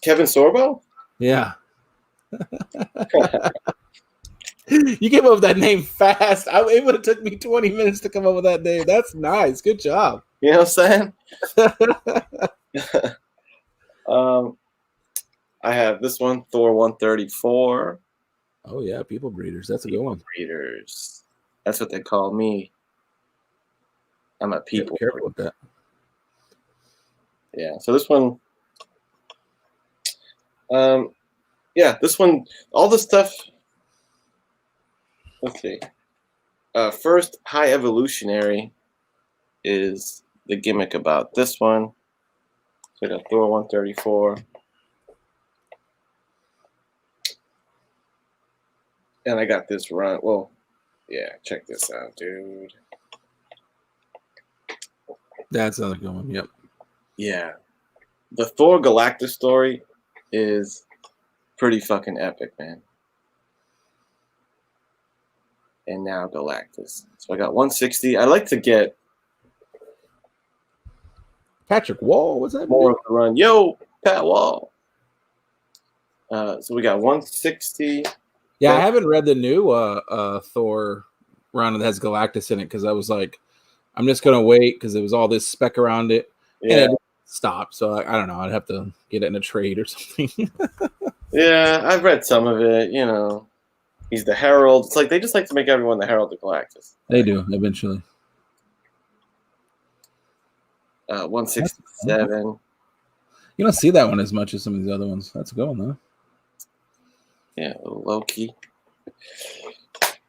Kevin Sorbo? Yeah. You came up with that name fast. It would have took me 20 minutes to come up with that name. That's nice. Good job. You know what I'm saying? I have this one, Thor 134. Oh yeah, people breeders. That's a good one. Breeders. That's what they call me. I'm a people. Be careful with that. Yeah. So this one. Yeah, this one. All the stuff. Let's see. First, high evolutionary is the gimmick about this one. So I got Thor 134. And I got this run. Well, yeah, check this out, dude. That's another good one. Yep. Yeah. The Thor Galactus story is pretty fucking epic, man. And now Galactus. So I got 160. I like to get Patrick Wall, what's that? more of the run. Yo, Pat Wall. So we got 160. Yeah, I haven't read the new Thor run that has Galactus in it because I was like, I'm just gonna wait because there was all this spec around it, Yeah. and it stopped. So I don't know. I'd have to get it in a trade or something. Yeah, I've read some of it. You know, he's the Herald. It's like they just like to make everyone the Herald of Galactus. They do eventually. 167. You don't see that one as much as some of these other ones. That's a good one though. Yeah, Loki.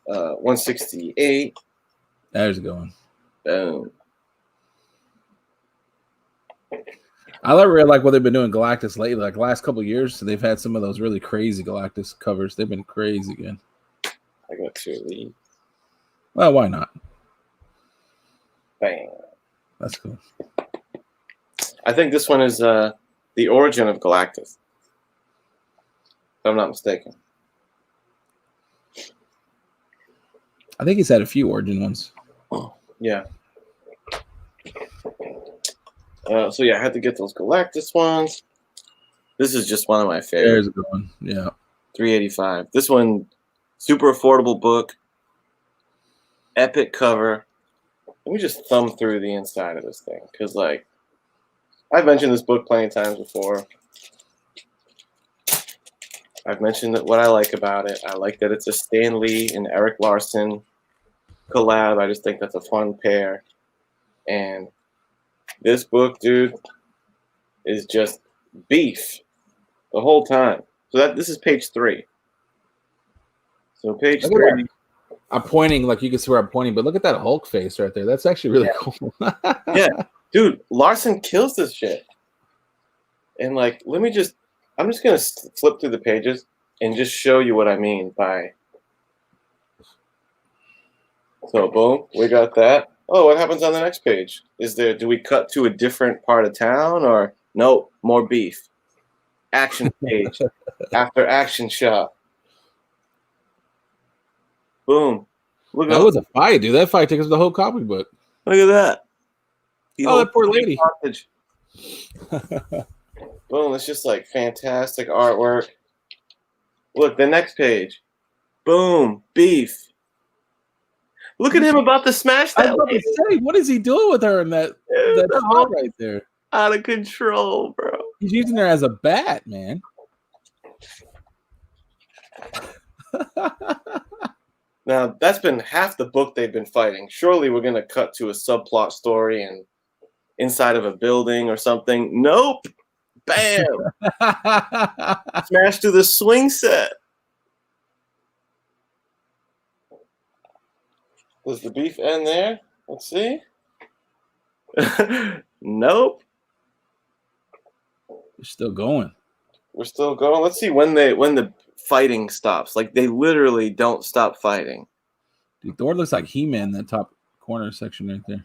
168. There's a good one. Boom. I really like what they've been doing Galactus lately. Like last couple of years, they've had some of those really crazy Galactus covers. They've been crazy again. I got two of these. Well, why not? Bam. That's cool. I think this one is the origin of Galactus. If I'm not mistaken. I think he's had a few origin ones. Yeah. So yeah, I had to get those Galactus ones. This is just one of my favorites. There's a good one. Yeah. 385. This one, super affordable book. Epic cover. Let me just thumb through the inside of this thing. Because, like, I've mentioned this book plenty of times before. I've mentioned what I like about it. I like that it's a Stan Lee and Eric Larson collab. I just think that's a fun pair. And this book, dude, is just beef the whole time. So this is page 3. So page 3. I'm pointing, like you can see where I'm pointing, but look at that Hulk face right there. That's actually really cool. Yeah, dude, Larson kills this shit. And like, I'm just gonna flip through the pages and just show you what I mean by. So boom, we got that. Oh, what happens on the next page? Do we cut to a different part of town or no, more beef? Action page after action shot. Boom. Look That was a fight, dude. That fight takes up the whole comic book. Look at that. Oh, that poor lady. Boom, it's just like fantastic artwork. Look, the next page. Boom, beef. Look at him about to smash that. I was about to say, what is he doing with her in that shot right there? Out of control, bro. He's using her as a bat, man. Now, that's been half the book they've been fighting. Surely we're going to cut to a subplot story and inside of a building or something. Nope. Bam. Smash to the swing set. Does the beef end there? Let's see. Nope. We're still going. We're still going. Let's see when the fighting stops. Like, they literally don't stop fighting. Dude, Thor looks like He-Man in that top corner section right there.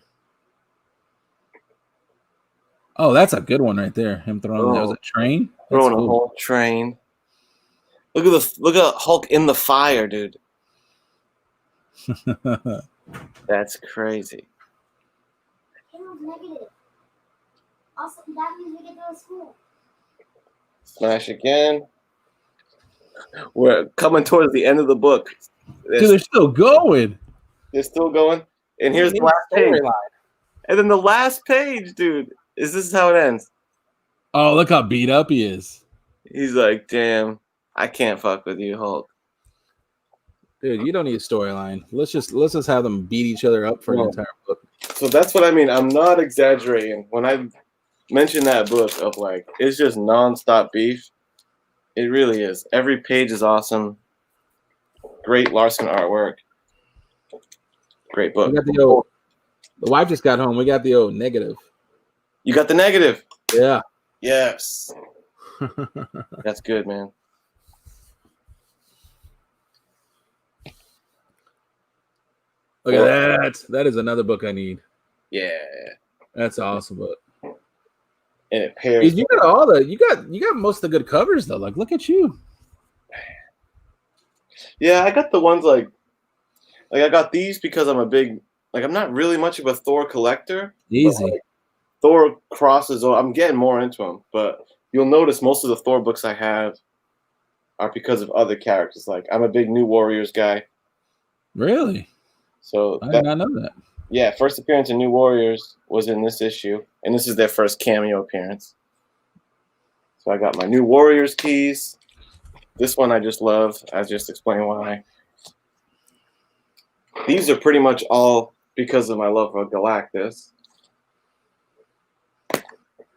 Oh, that's a good one right there. Him throwing that was a train. Throwing a whole train. Look at Hulk in the fire, dude. That's crazy. Negative. Also, that means we get to go to school. Smash again. We're coming towards the end of the book. Dude, they're still going. They're still going. And here's the last page. And then the last page, dude. This is how it ends. Oh, look how beat up he is. He's like, damn, I can't fuck with you, Hulk. Dude, you don't need a storyline. Let's just have them beat each other up for an No. entire book. So that's what I mean. I'm not exaggerating when I mention that book of like it's just nonstop beef. It really is. Every page is awesome. Great Larson artwork. Great book. We got the wife just got home. We got the negative. You got the negative. Yeah. Yes. That's good, man. Look at that. That is another book I need. Yeah. That's awesome book. And it pairs. Dude, you got you got most of the good covers though. Like, look at you. Yeah, I got the ones like I got these because I'm a big I'm not really much of a Thor collector. Easy. Like, Thor crosses. I'm getting more into them, but you'll notice most of the Thor books I have are because of other characters. Like I'm a big New Warriors guy. Really? So I did not know that. Yeah, first appearance in New Warriors was in this issue, and this is their first cameo appearance. So I got my New Warriors keys. This one I just love. I just explained why. These are pretty much all because of my love for Galactus.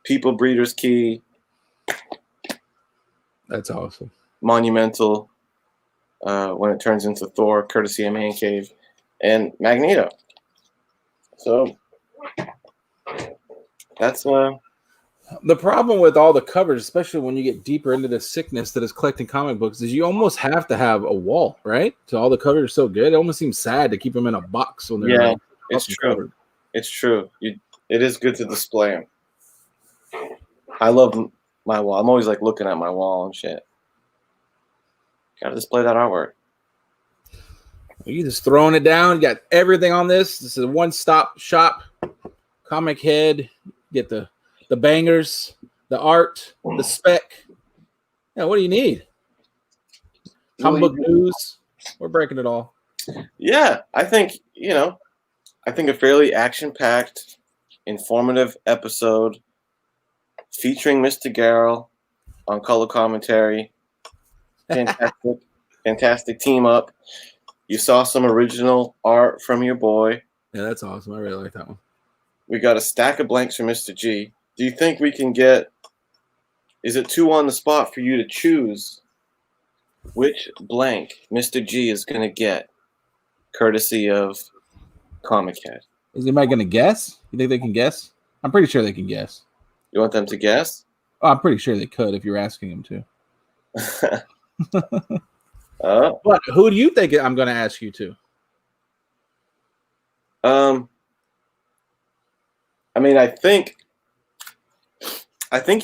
People Breeder's key. That's awesome. Monumental. When it turns into Thor, courtesy of Man Cave, and Magneto. So that's the problem with all the covers, especially when you get deeper into the sickness that is collecting comic books, is you almost have to have a wall, right? So all the covers are so good, it almost seems sad to keep them in a box when they're it's true. Covered. It's true. It is good to display them. I love my wall. I'm always like looking at my wall and shit. Gotta display that artwork. You just throwing it down. You got everything on this. This is a one-stop shop. Comic Head. Get the bangers, the art, the spec. Yeah, what do you need? Comic book news. We're breaking it all. Yeah, I think a fairly action-packed, informative episode featuring Mr. Garrell on color commentary. Fantastic team up. You saw some original art from your boy. Yeah, that's awesome. I really like that one. We got a stack of blanks from Mr. G. Do you think we can get... Is it too on the spot for you to choose which blank Mr. G is going to get, courtesy of Comic Head? Is anybody going to guess? You think they can guess? I'm pretty sure they can guess. You want them to guess? Oh, I'm pretty sure they could if you're asking them to. But who do you think I'm going to ask you to? I mean, I think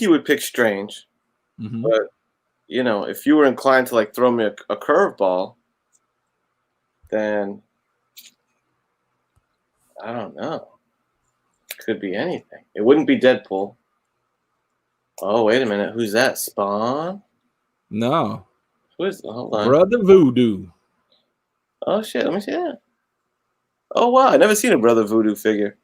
you would pick Strange, but if you were inclined to like throw me a curveball, then I don't know. Could be anything. It wouldn't be Deadpool. Oh, wait a minute. Who's that? Spawn? No. Who is? Hold on. Brother Voodoo. Oh shit! Let me see that. Oh wow! I never seen a Brother Voodoo figure.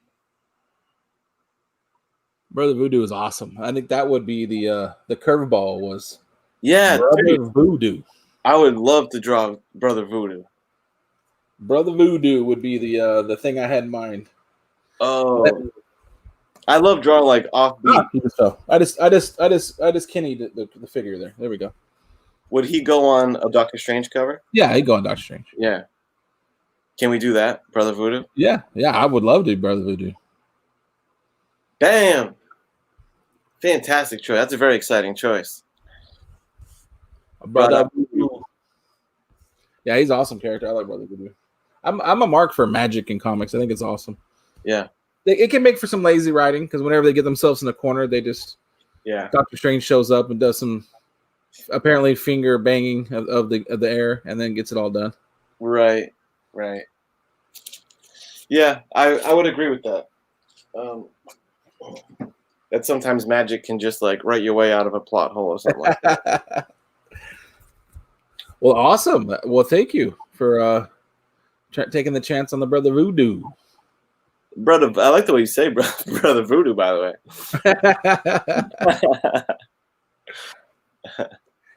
Brother Voodoo is awesome. I think that would be the curveball was. Yeah, Brother Voodoo. I would love to draw Brother Voodoo. Brother Voodoo would be the thing I had in mind. Oh, I love drawing like offbeat. I just Kenny the figure there. There we go. Would he go on a Doctor Strange cover? Yeah, he'd go on Doctor Strange. Yeah. Can we do that, Brother Voodoo? Yeah, I would love to do Brother Voodoo. Bam! Fantastic choice. That's a very exciting choice. Brother Voodoo. Yeah, he's an awesome character. I like Brother Voodoo. I'm a mark for magic in comics. I think it's awesome. Yeah. It can make for some lazy writing because whenever they get themselves in a corner, they just Doctor Strange shows up and does some apparently finger banging of the air and then gets it all done. Right. Yeah, I would agree with that. That sometimes magic can just like write your way out of a plot hole or something like that. Well, awesome. Well, thank you for taking the chance on the Brother Voodoo. Brother, I like the way you say Brother Voodoo, by the way.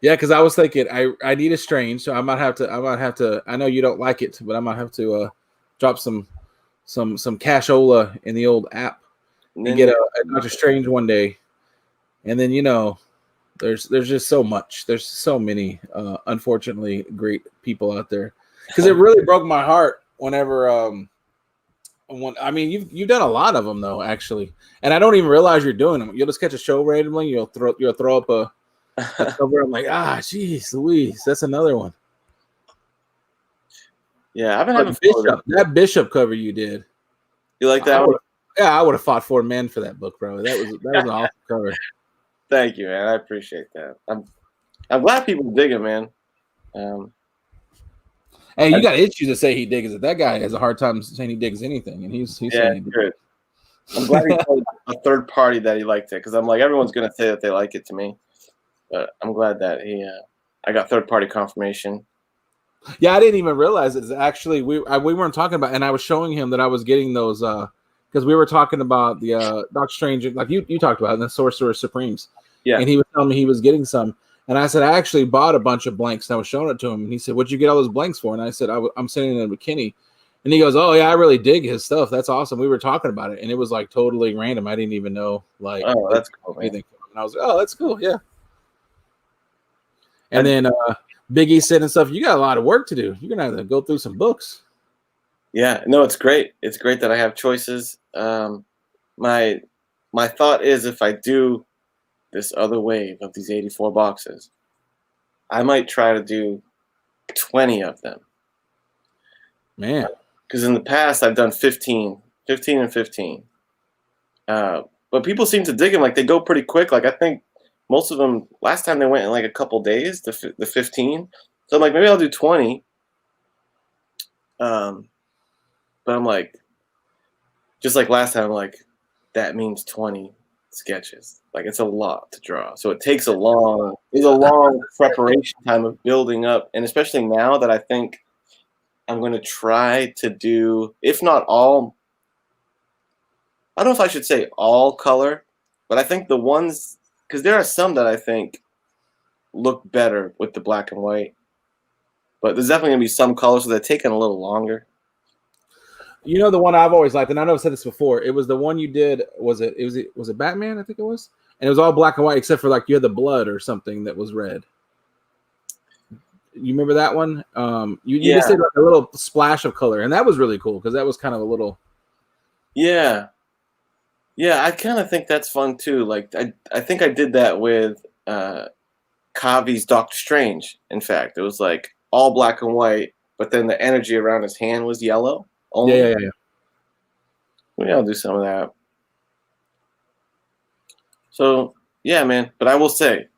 Yeah, because I was thinking I need a strange, so I might have to. I know you don't like it, but I might have to drop some cashola in the old app and get a Doctor Strange one day, and then there's just so much. There's so many unfortunately great people out there, because it really broke my heart whenever I mean you've done a lot of them though actually, and I don't even realize you're doing them. You'll just catch a show randomly, you'll throw up a cover. I'm like, jeez Louise, that's another one. Yeah, I've been having fun with that Bishop cover you did. You like that one? Yeah, I would have fought for men for that book, bro. That was an awesome cover. Thank you, man. I appreciate that. I'm glad people dig it, man. Hey, you got issues to say he digs it. That guy has a hard time saying he digs anything, and he's saying he digs good. I'm glad he told a third party that he liked it, because I'm like, everyone's gonna say that they like it to me, but I'm glad that I got third party confirmation. Yeah, I didn't even realize it. Actually, we weren't talking about, and I was showing him that I was getting those because we were talking about the Doctor Strange, like you talked about, and the Sorcerer Supremes. Yeah, and he was telling me he was getting some. And I said, I actually bought a bunch of blanks, and I was showing it to him. And he said, what'd you get all those blanks for? And I said, I'm sending them to McKinney. And he goes, oh, yeah, I really dig his stuff. That's awesome. We were talking about it, and it was like totally random. I didn't even know. Like, oh, that's cool, man. And I was like, oh, that's cool. Yeah. And then Biggie said and stuff, you got a lot of work to do. You're going to have to go through some books. Yeah, no, it's great. It's great that I have choices. My thought is, if I do this other wave of these 84 boxes, I might try to do 20 of them. Man. Because in the past, I've done 15 and 15. But people seem to dig them. Like, they go pretty quick. Like, I think most of them, last time they went in like a couple days, the 15. So I'm like, maybe I'll do 20. But I'm like, just like last time, I'm like, that means 20 sketches. Like, it's a lot to draw. So it takes a long preparation time of building up. And especially now that I think I'm going to try to do, if not all, I don't know if I should say all color, but I think the ones, because there are some that I think look better with the black and white. But there's definitely going to be some colors, so they're taking a little longer. You know, the one I've always liked, and I know I've said this before, it was the one you did, was it Batman, I think it was? And it was all black and white, except for like you had the blood or something that was red. You remember that one? You just did like a little splash of color, and that was really cool because that was kind of a little. Yeah. Yeah, I kind of think that's fun too. Like, I think I did that with Kavi's Doctor Strange. In fact, it was like all black and white, but then the energy around his hand was yellow. Only. Yeah. Maybe I'll do some of that. So yeah, man. But I will say,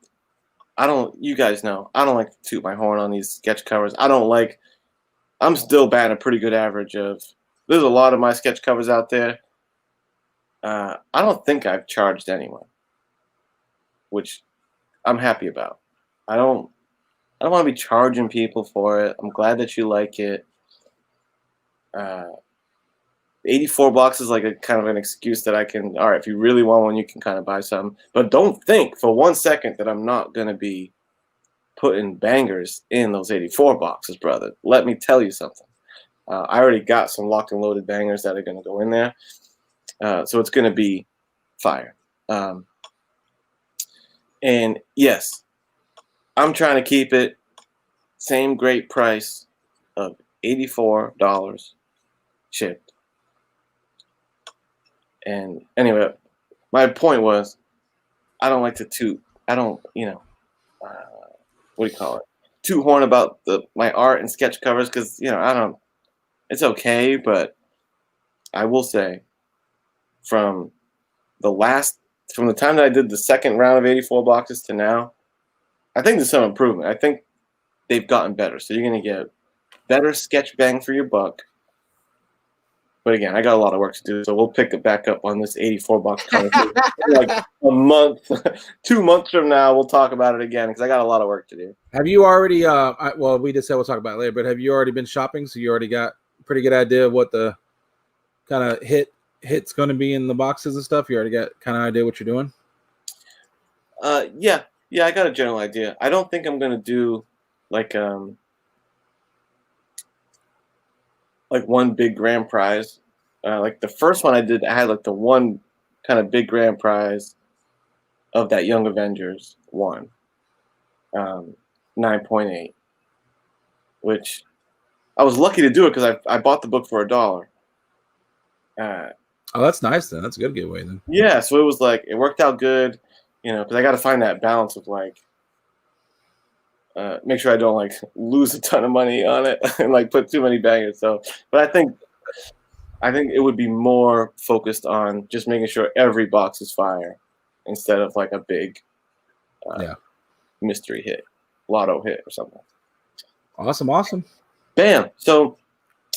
you guys know, I don't like to toot my horn on these sketch covers. I'm still batting a pretty good average of, there's a lot of my sketch covers out there. I don't think I've charged anyone, which I'm happy about. I don't want to be charging people for it. I'm glad that you like it. 84 bucks is like a kind of an excuse that I can, all right, if you really want one, you can kind of buy some. But don't think for 1 second that I'm not going to be putting bangers in those 84 boxes, brother. Let me tell you something. I already got some locked and loaded bangers that are going to go in there. So it's going to be fire. And yes, I'm trying to keep it same great price of $84 shipped. And anyway, my point was, I don't like to toot. I don't, what do you call it? Toot horn about my art and sketch covers because, it's okay. But I will say, from the time that I did the second round of 84 boxes to now, I think there's some improvement. I think they've gotten better. So you're going to get better sketch bang for your buck. But again, I got a lot of work to do, so we'll pick it back up on this 84 box conversation. Like a month, 2 months from now, we'll talk about it again because I got a lot of work to do. Have you already? Well, we just said we'll talk about it later, but have you already been shopping? So you already got a pretty good idea of what the kind of hit's going to be in the boxes and stuff. You already got kind of idea what you're doing. Yeah. Yeah, I got a general idea. I don't think I'm gonna do like one big grand prize. Like the first one I did, I had like the one kind of big grand prize of that Young Avengers one, 9.8, which I was lucky to do it because I bought the book for $1. Oh, that's nice then. That's a good giveaway then. Yeah, so it was like it worked out good, because I got to find that balance of like make sure I don't like lose a ton of money on it and like put too many bangers. So, but I think it would be more focused on just making sure every box is fire instead of like a big mystery hit, lotto hit or something. Awesome. Bam. So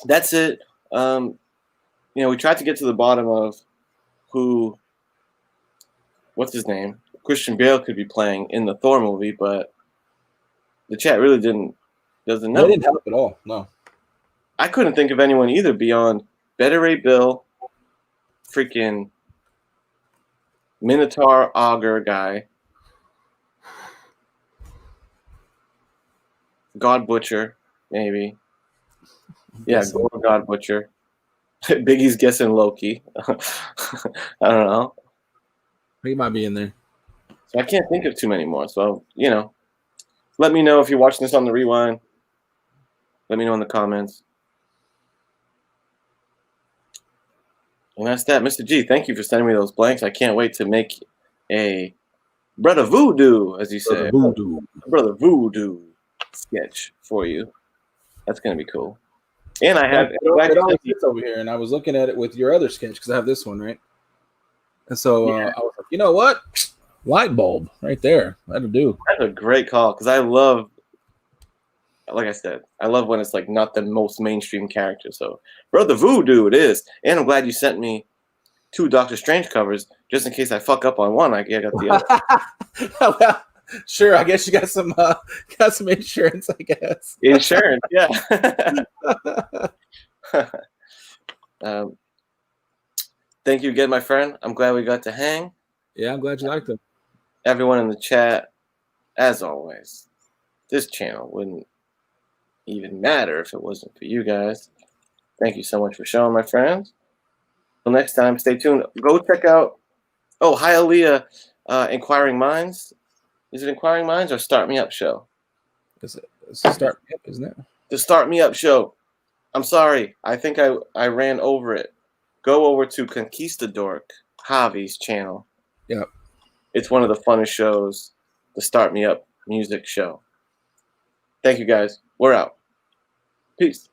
that's it. We tried to get to the bottom of what's his name? Christian Bale could be playing in the Thor movie, but the chat really doesn't know. They didn't help at all. No. I couldn't think of anyone either beyond Better Ray Bill, freaking Minotaur Augur guy, God Butcher, maybe. Yeah, God Butcher. Biggie's guessing Loki. I don't know. He might be in there. So I can't think of too many more. So, let me know if you're watching this on the rewind. Let me know in the comments. And that's that. Mr. G, thank you for sending me those blanks. I can't wait to make a Brother Voodoo, as you say. Brother Voodoo sketch for you. That's going to be cool. And I have it always sits over here, and I was looking at it with your other sketch because I have this one, right? And so I was like, you know what? Light bulb right there. That'll do. That's a great call because I love, like I said, I love when it's like not the most mainstream character. So Brother Voodoo it is. And I'm glad you sent me 2 Doctor Strange covers just in case I fuck up on one. I got the other. Well, sure. I guess you got some insurance, I guess. Insurance, yeah. Thank you again, my friend. I'm glad we got to hang. Yeah, I'm glad you liked them. Everyone in the chat, as always, this channel wouldn't even matter if it wasn't for you guys. Thank you so much for showing, my friends. Till next time, stay tuned. Go check out, Hialeah, Inquiring Minds. Is it Inquiring Minds or Start Me Up Show? It's Start Me Up, isn't it? The Start Me Up Show. I'm sorry. I think I ran over it. Go over to Conquistador Javi's channel. Yep. It's one of the funnest shows, the Start Me Up music show. Thank you, guys. We're out. Peace.